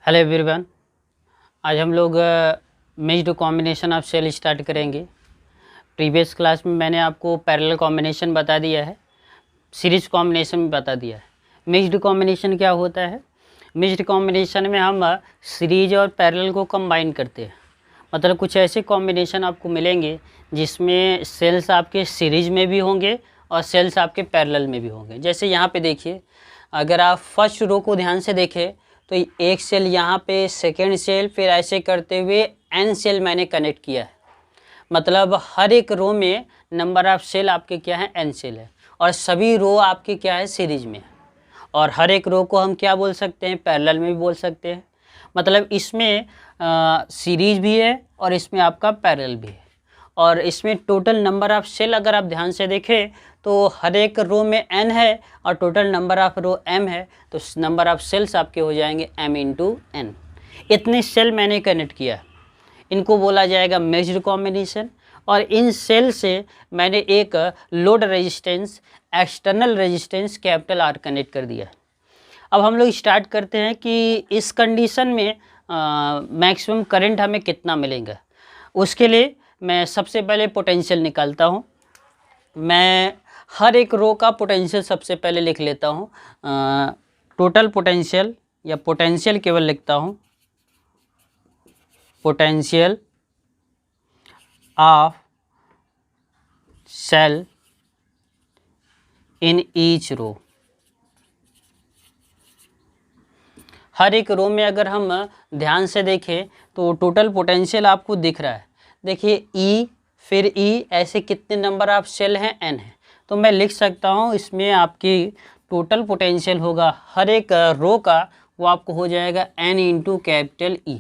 Hello everyone. आज हम लोग mixed combination of cell start करेंगे। प्रीवियस क्लास में मैंने आपको पैरेलल कॉम्बिनेशन बता दिया है, सीरीज कॉम्बिनेशन भी बता दिया है। मिक्स्ड कॉम्बिनेशन क्या होता है? मिक्स्ड कॉम्बिनेशन में हम सीरीज और पैरेलल को कंबाइन करते हैं। मतलब कुछ ऐसे कॉम्बिनेशन आपको मिलेंगे जिसमें सेल्स आपके सीरीज में भी होंगे और सेल्स आपके पैरेलल में भी होंगे। जैसे यहाँ पे देखिए, अगर आप फर्स्ट रो को ध्यान से देखें तो एक सेल यहाँ पे, सेकेंड सेल, फिर ऐसे करते हुए एन सेल मैंने कनेक्ट किया है। मतलब हर एक रो में नंबर ऑफ सेल आपके क्या है, एन सेल है, और सभी रो आपके क्या है, सीरीज में है। और हर एक रो को हम क्या बोल सकते हैं, पैरेलल में भी बोल सकते हैं। मतलब इसमें सीरीज भी है और इसमें आपका पैरेलल भी है। और इसमें टोटल नंबर ऑफ सेल अगर आप ध्यान से देखें तो हर एक रो में n है और total number of row m है, तो नंबर ऑफ सेल्स आपके हो जाएंगे m इंटू n। इतने सेल मैंने कनेक्ट किया, इनको बोला जाएगा मिक्स्ड कॉम्बिनेशन। और इन सेल से मैंने एक load resistance, external resistance capital R connect कर दिया। अब हम लोग स्टार्ट करते हैं कि इस कंडीशन में मैक्सिमम करंट हमें कितना मिलेगा। उसके लिए मैं सबसे पहले पोटेंशियल निकालता हूँ। मैं हर एक रो का पोटेंशियल सबसे पहले लिख लेता हूँ। टोटल पोटेंशियल या पोटेंशियल केवल लिखता हूँ, potential of cell in each row. हर एक रो में अगर हम ध्यान से देखें तो टोटल पोटेंशियल आपको दिख रहा है। देखिए ई, फिर ई, ऐसे कितने नंबर ऑफ सेल हैं, एन है। तो मैं लिख सकता हूँ इसमें आपकी टोटल पोटेंशियल होगा हर एक रो का, वो आपको हो जाएगा एन इंटू कैपिटल ई।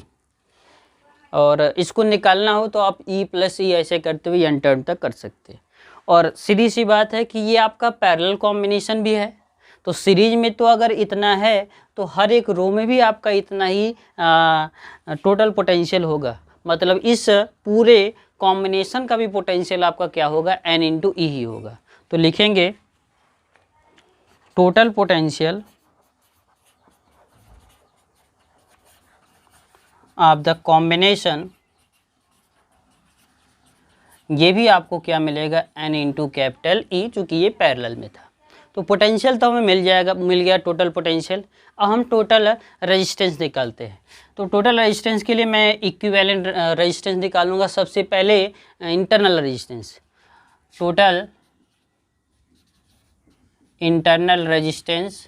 और इसको निकालना हो तो आप ई प्लस ई ऐसे करते हुए एन टर्म तक कर सकते हैं। और सीधी सी बात है कि ये आपका पैरेलल कॉम्बिनेशन भी है, तो सीरीज में तो अगर इतना है तो हर एक रो में भी आपका इतना ही टोटल पोटेंशियल होगा। मतलब इस पूरे कॉम्बिनेशन का भी पोटेंशियल आपका क्या होगा, एन इंटू ई ही होगा। तो लिखेंगे total potential of the combination, ये भी आपको क्या मिलेगा, एन इंटू कैपिटल ई, चूँकि ये पैरेलल में था। तो पोटेंशियल तो हमें मिल गया टोटल पोटेंशियल। अब हम टोटल रेजिस्टेंस निकालते हैं। तो टोटल रेजिस्टेंस के लिए मैं इक्विवेलेंट रेजिस्टेंस निकालूंगा। सबसे पहले internal resistance, total internal resistance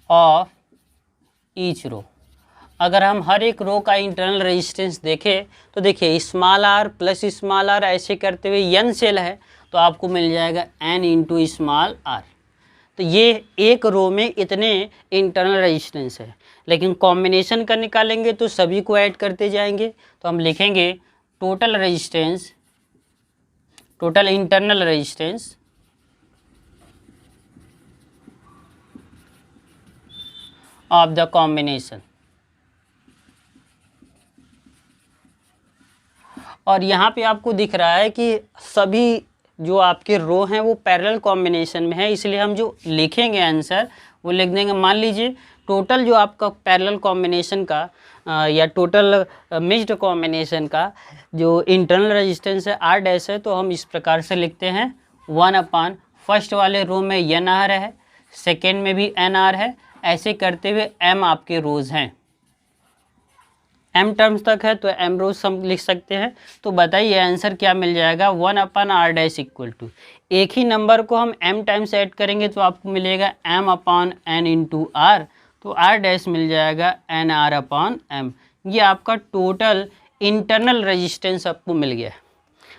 of each row. अगर हम हर एक रो का इंटरनल रेजिस्टेंस देखें तो देखिए small R plus small R ऐसे करते हुए एन सेल है, तो आपको मिल जाएगा एन इंटू स्मॉल आर। तो ये एक रो में इतने इंटरनल रेजिस्टेंस है, लेकिन कॉम्बिनेशन का निकालेंगे तो सभी को ऐड करते जाएंगे। तो हम लिखेंगे total resistance, total internal resistance of the combination. और यहाँ पे आपको दिख रहा है कि सभी जो आपके रो हैं वो पैरेलल कॉम्बिनेशन में है, इसलिए हम जो लिखेंगे आंसर वो लिख देंगे। मान लीजिए टोटल जो आपका पैरेलल कॉम्बिनेशन का या टोटल मिक्स्ड कॉम्बिनेशन का जो इंटरनल रेजिस्टेंस है आर डैश है, तो हम इस प्रकार से लिखते हैं 1/, फर्स्ट वाले रो में एन आर है, सेकेंड में भी एन आर है, ऐसे करते हुए एम आपके रोज हैं। एम टर्म्स तक है तो एम रोज हम लिख सकते हैं। तो बताइए आंसर क्या मिल जाएगा, 1/r डैश इक्वल टू, एक ही नंबर को हम एम टाइम्स ऐड करेंगे तो आपको मिलेगा m/n इंटू आर, तो r डैश मिल जाएगा nr/m। ये आपका टोटल इंटरनल रेजिस्टेंस आपको मिल गया।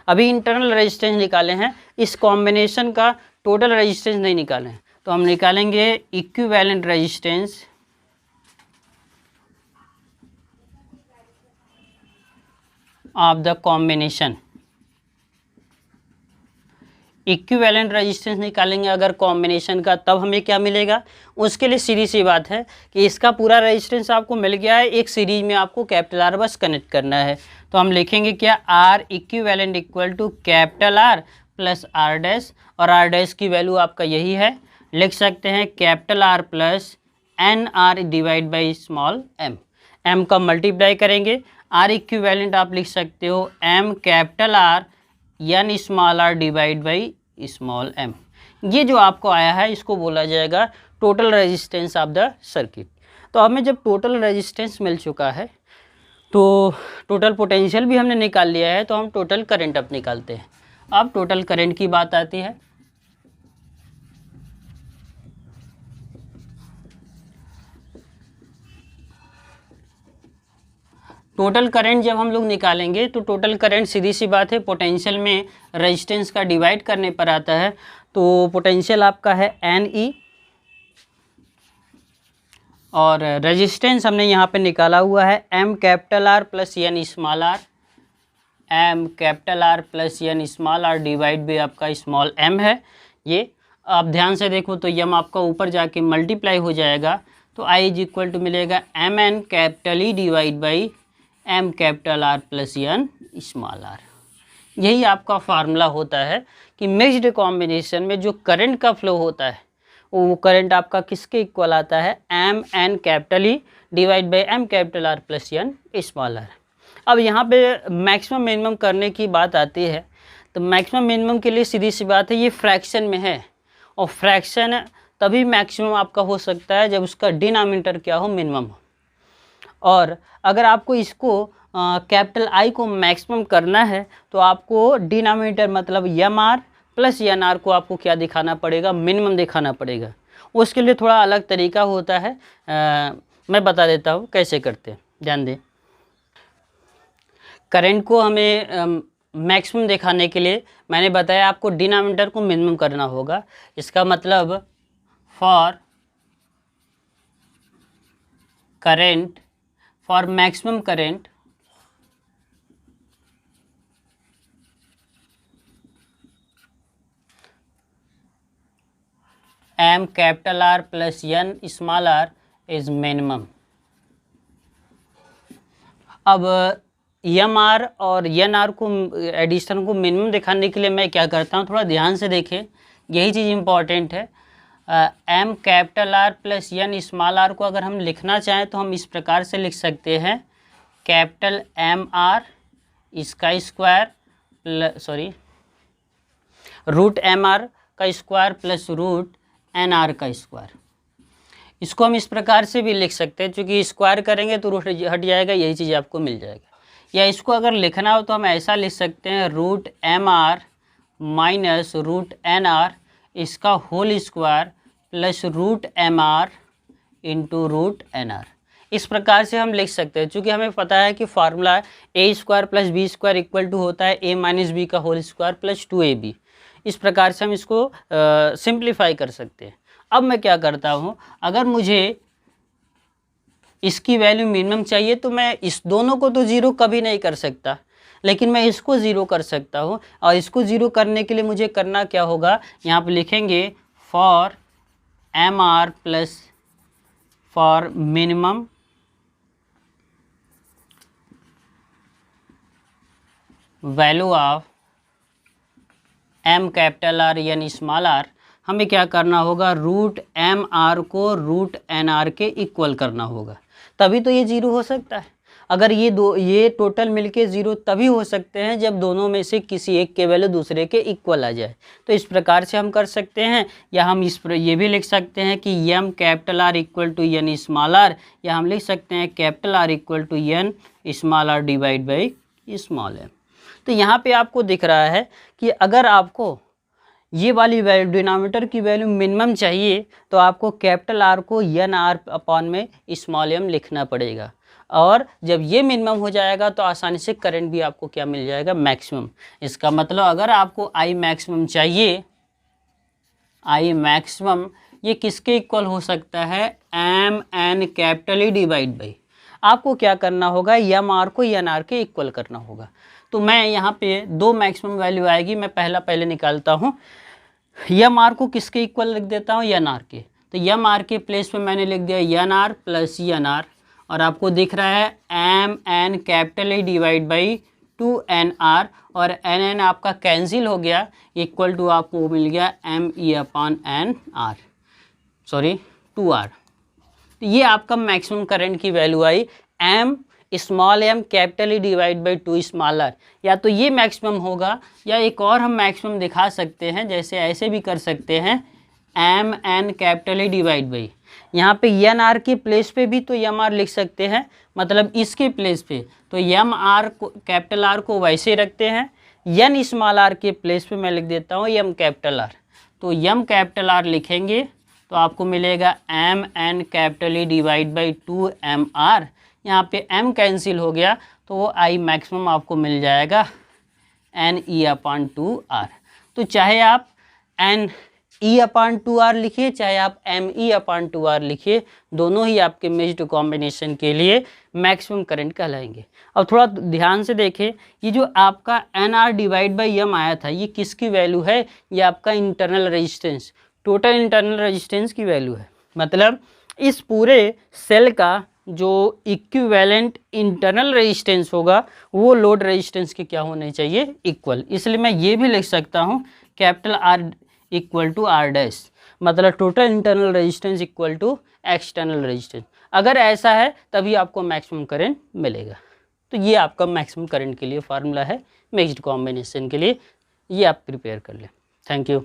अभी इंटरनल रेजिस्टेंस निकाले हैं, इस कॉम्बिनेशन का टोटल रेजिस्टेंस नहीं निकाले हैं, तो हम निकालेंगे equivalent resistance of the combination. Equivalent resistance निकालेंगे अगर कॉम्बिनेशन का, तब हमें क्या मिलेगा। उसके लिए सीधी सी बात है कि इसका पूरा रेजिस्टेंस आपको मिल गया है, एक सीरीज में आपको कैपिटल आर बस कनेक्ट करना है। तो हम लिखेंगे क्या, R equivalent equal to capital R plus R dash, और आर डैश की वैल्यू आपका यही है लिख सकते हैं capital R plus N R divide by small M. M का मल्टीप्लाई करेंगे, आर इक्विवेलेंट आप लिख सकते हो M capital R N small R divide by small M. ये जो आपको आया है इसको बोला जाएगा total resistance of the circuit. तो हमें जब टोटल रेजिस्टेंस मिल चुका है तो टोटल पोटेंशियल भी हमने निकाल लिया है, तो हम टोटल करंट अब निकालते हैं। अब टोटल करंट की बात आती है। टोटल करंट जब हम लोग निकालेंगे तो टोटल करंट सीधी सी बात है पोटेंशियल में रेजिस्टेंस का डिवाइड करने पर आता है। तो पोटेंशियल आपका है एन ई और रेजिस्टेंस हमने यहाँ पे निकाला हुआ है M capital R plus N small R. M capital R plus N small R divide by आपका स्मॉल एम है। ये आप ध्यान से देखो तो यम आपका ऊपर जाके मल्टीप्लाई हो जाएगा, तो आई इज इक्वल टू मिलेगा M N capital E divide by M capital R plus N small R. यही आपका फार्मूला होता है कि मिक्स्ड कॉम्बिनेशन में जो करंट का फ्लो होता है वो करंट आपका किसके इक्वल आता है, M N capital E divide by M capital R plus N small R. अब यहाँ पे मैक्सिमम मिनिमम करने की बात आती है, तो मैक्सिमम मिनिमम के लिए सीधी सी बात है ये फ्रैक्शन में है, और फ्रैक्शन तभी मैक्सिमम आपका हो सकता है जब उसका डिनोमिनेटर क्या हो, मिनिमम हो। और अगर आपको इसको कैपिटल आई को मैक्सिमम करना है तो आपको डिनोमिनेटर मतलब M R plus N R को आपको क्या दिखाना पड़ेगा, मिनिमम दिखाना पड़ेगा। उसके लिए थोड़ा अलग तरीका होता है, मैं बता देता हूँ कैसे करते हैं, ध्यान दें। करंट को हमें मैक्सिमम दिखाने के लिए मैंने बताया आपको डिनोमिनेटर को मिनिमम करना होगा। इसका मतलब for current, for maximum current M capital R plus N small R is minimum. अब एम आर और एन आर को एडिशन को मिनिमम दिखाने के लिए मैं क्या करता हूँ, थोड़ा ध्यान से देखें, यही चीज़ इम्पॉर्टेंट है। M capital R plus N small R को अगर हम लिखना चाहें तो हम इस प्रकार से लिख सकते हैं, कैपिटल एम आर इसका स्क्वायर रूट एम आर का square plus root N R का स्क्वायर। इसको हम इस प्रकार से भी लिख सकते हैं, चूँकि स्क्वायर करेंगे तो रूट हट जाएगा, यही चीज़ आपको मिल जाएगा। या इसको अगर लिखना हो तो हम ऐसा लिख सकते हैं, root M R minus root N R इसका whole square plus root M R into root N R. इस प्रकार से हम लिख सकते हैं, चूँकि हमें पता है कि formula A square plus B square equal to होता है ए माइनस बी का होल स्क्वायर प्लस 2ab। इस प्रकार से हम इसको सिंप्लीफाई कर सकते हैं। अब मैं क्या करता हूँ, अगर मुझे इसकी वैल्यू मिनिमम चाहिए तो मैं इस दोनों को तो ज़ीरो कभी नहीं कर सकता, लेकिन मैं इसको ज़ीरो कर सकता हूँ। और इसको ज़ीरो करने के लिए मुझे करना क्या होगा, यहाँ पे लिखेंगे for M R plus for minimum value of M capital R यानी स्मॉल आर, हमें क्या करना होगा, रूट एम आर को रूट एन आर के इक्वल करना होगा, तभी तो ये ज़ीरो हो सकता है। अगर ये टोटल मिलके ज़ीरो तभी हो सकते हैं जब दोनों में से किसी एक के वैल्यू दूसरे के इक्वल आ जाए। तो इस प्रकार से हम कर सकते हैं, या हम ये भी लिख सकते हैं कि M capital R equal to N small R, या हम लिख सकते हैं capital R equal to N small R divide by small M. तो यहाँ पे आपको दिख रहा है कि अगर आपको ये वाली वैल्यू डिनोमिनेटर की वैल्यू मिनिमम चाहिए तो आपको कैपिटल आर को एन आर अपॉन में स्मॉल एम लिखना पड़ेगा, और जब ये मिनिमम हो जाएगा तो आसानी से करंट भी आपको क्या मिल जाएगा, मैक्सिमम। इसका मतलब अगर आपको आई मैक्सिमम चाहिए, आई मैक्सिमम ये किसके इक्वल हो सकता है, M N capital E divide by, आपको क्या करना होगा, एम आर को एन आर के इक्वल करना होगा। तो मैं यहाँ पे दो मैक्सिमम वैल्यू आएगी, मैं पहले निकालता हूँ। एम आर को किसके इक्वल लिख देता हूँ, एन आर के। तो एम आर के प्लेस पे मैंने लिख दिया N R plus N R, और आपको दिख रहा है M N capital E divide by 2nr, और एन आपका कैंसिल हो गया, इक्वल टू आपको मिल गया M E upon N R. Sorry 2R। तो ये आपका मैक्सिमम करंट की वैल्यू आई, M small M capital E divide by 2 small R. या तो ये मैक्सिमम होगा, या एक और हम मैक्सिमम दिखा सकते हैं, जैसे ऐसे भी कर सकते हैं, M N capital E divide by, यहाँ पे एन आर के प्लेस पे भी तो एम आर लिख सकते हैं, मतलब इसके प्लेस पे तो एम आर को कैपिटल आर को वैसे रखते हैं, एन स्मॉल आर के प्लेस पे मैं लिख देता हूँ एम कैपिटल आर। तो एम कैपिटल आर लिखेंगे तो आपको मिलेगा M N capital E divide by 2 M R. यहाँ पे m कैंसिल हो गया तो वो I मैक्सिमम आपको मिल जाएगा एन ई अपॉन 2R। तो चाहे आप एन ई अपॉन 2R लिखिए, चाहे आप एम ई अपॉन 2R लिखिए, दोनों ही आपके मिक्स्ड कॉम्बिनेशन के लिए मैक्सिमम करंट कहलाएंगे। अब थोड़ा ध्यान से देखें, ये जो आपका N R divide by M आया था, ये किसकी वैल्यू है? ये आपका internal resistance, total internal resistance की वैल्यू है। मतलब इस पूरे सेल का जो इक्विवेलेंट इंटरनल रेजिस्टेंस होगा वो लोड रेजिस्टेंस के क्या होने चाहिए? इक्वल। इसलिए मैं ये भी लिख सकता हूँ capital R equal to R dash, मतलब total internal resistance equal to external resistance. अगर ऐसा है तभी आपको मैक्सिमम करंट मिलेगा। तो ये आपका मैक्सिमम करंट के लिए फार्मूला है मिक्स्ड कॉम्बिनेशन के लिए, ये आप प्रिपेयर कर लें। Thank you.